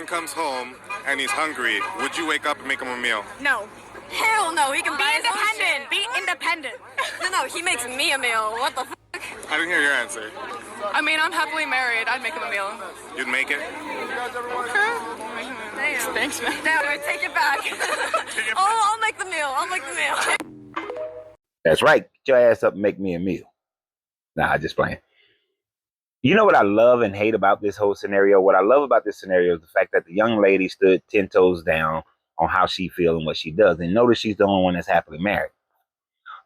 comes home and he's hungry, would you wake up and make him a meal? No. Hell no, he can Be buy his own independent. shit. Be independent. No, he makes me a meal. What the f***? I didn't hear your answer. I mean, I'm happily married. I'd make him a meal. You'd make it? Damn. Thanks, man. Damn, I take it back. Oh, I'll make the meal. I'll make the meal. That's right. Get your ass up and make me a meal. Nah, just playing. You know what I love and hate about this whole scenario? What I love about this scenario is the fact that the young lady stood 10 toes down on how she feels and what she does. And notice she's the only one that's happily married.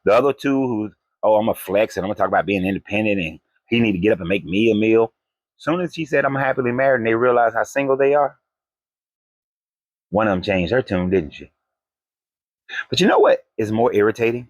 The other two who, oh, I'm a flex and I'm going to talk about being independent and he need to get up and make me a meal. As soon as she said I'm happily married and they realize how single they are, one of them changed her tune, didn't she? But you know what is more irritating?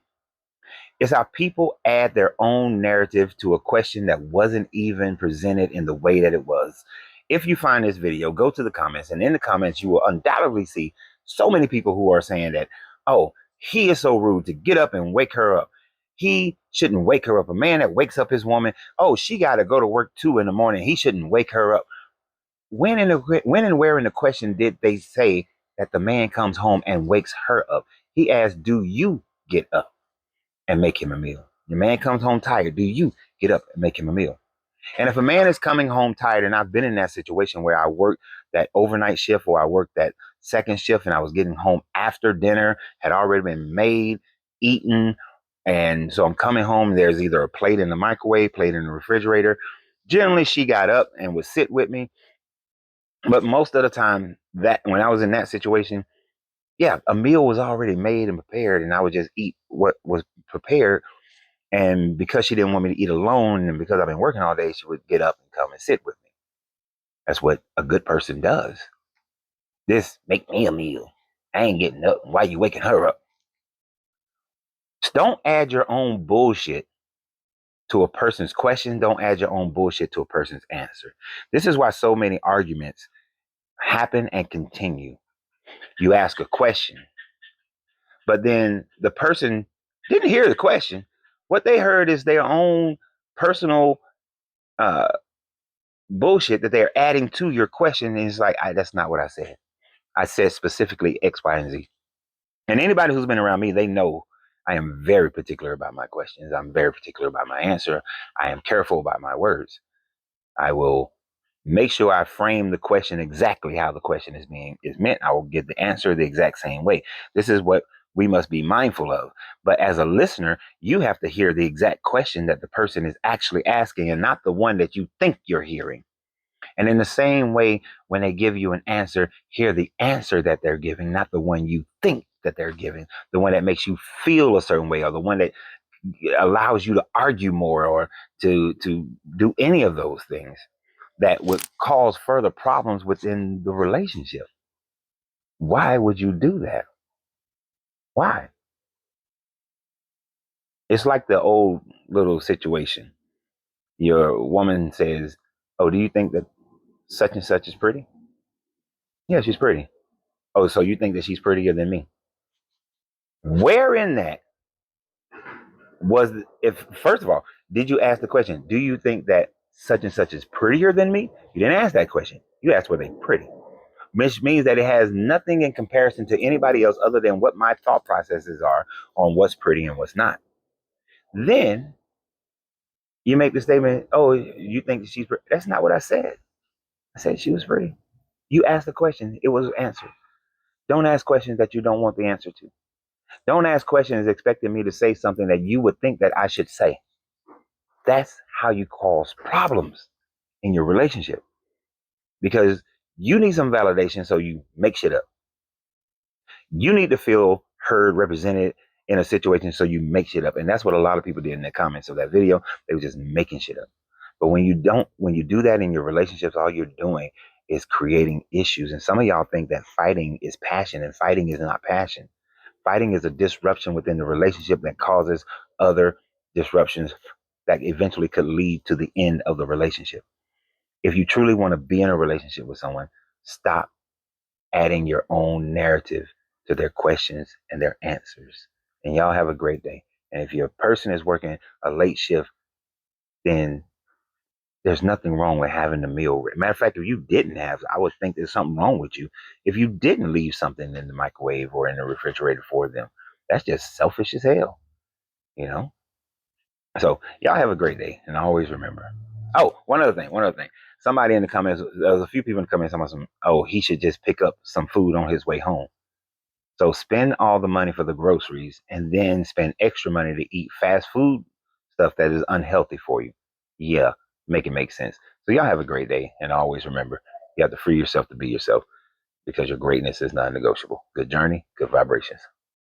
It's how people add their own narrative to a question that wasn't even presented in the way that it was. If you find this video, go to the comments, and in the comments, you will undoubtedly see so many people who are saying that, oh, he is so rude to get up and wake her up. He shouldn't wake her up. A man that wakes up his woman, oh, she got to go to work 2 in the morning. He shouldn't wake her up. When and where in the question did they say that the man comes home and wakes her up? He asked, do you get up and make him a meal? Your man comes home tired. Do you get up and make him a meal? And if a man is coming home tired, and I've been in that situation where I worked that overnight shift or I worked that second shift and I was getting home after dinner, had already been made, eaten. And so I'm coming home. There's either a plate in the microwave, plate in the refrigerator. Generally, she got up and would sit with me. But most of the time, that when I was in that situation, yeah, a meal was already made and prepared, and I would just eat what was prepared. And because she didn't want me to eat alone, and because I've been working all day, she would get up and come and sit with me. That's what a good person does. This make me a meal. I ain't getting up. Why you waking her up? Just don't add your own bullshit to a person's question. Don't add your own bullshit to a person's answer. This is why so many arguments happen and continue. You ask a question, but then the person didn't hear the question. What they heard is their own personal bullshit that they're adding to your question. And it's like, that's not what I said. I said specifically X, Y, and Z. And anybody who's been around me, they know I am very particular about my questions. I'm very particular about my answer. I am careful about my words. I will make sure I frame the question exactly how the question is meant. I will get the answer the exact same way. This is what we must be mindful of. But as a listener, you have to hear the exact question that the person is actually asking and not the one that you think you're hearing. And in the same way, when they give you an answer, hear the answer that they're giving, not the one you think that they're giving, the one that makes you feel a certain way, or the one that allows you to argue more or to do any of those things that would cause further problems within the relationship. Why would you do that? Why? It's like the old little situation. Your woman says, oh, do you think that such and such is pretty? Yeah, she's pretty. Oh, so you think that she's prettier than me? Where in that was, if first of all, did you ask the question, do you think that such and such is prettier than me? You didn't ask that question. You asked, were they pretty? Which means that it has nothing in comparison to anybody else other than what my thought processes are on what's pretty and what's not. Then you make the statement, oh, you think she's pretty. That's not what I said. I said she was pretty. You asked the question, it was answered. Don't ask questions that you don't want the answer to. Don't ask questions expecting me to say something that you would think that I should say. That's how you cause problems in your relationship. Because you need some validation, so you make shit up. You need to feel heard, represented in a situation, so you make shit up. And that's what a lot of people did in the comments of that video. They were just making shit up. But when you do that in your relationships, all you're doing is creating issues. And some of y'all think that fighting is passion, and fighting is not passion. Fighting is a disruption within the relationship that causes other disruptions that eventually could lead to the end of the relationship. If you truly want to be in a relationship with someone, stop adding your own narrative to their questions and their answers. And y'all have a great day. And if your person is working a late shift, then There's nothing wrong with having the meal. Matter of fact, if you didn't have, I would think there's something wrong with you if you didn't leave something in the microwave or in the refrigerator for them. That's just selfish as hell, you know? So y'all have a great day, and always remember. Oh, one other thing. Somebody in the comments, there was a few people in the comments talking about some, oh, he should just pick up some food on his way home. So spend all the money for the groceries and then spend extra money to eat fast food stuff that is unhealthy for you. Yeah, make it make sense. So y'all have a great day, and always remember, you have to free yourself to be yourself because your greatness is non-negotiable. Good journey, good vibrations.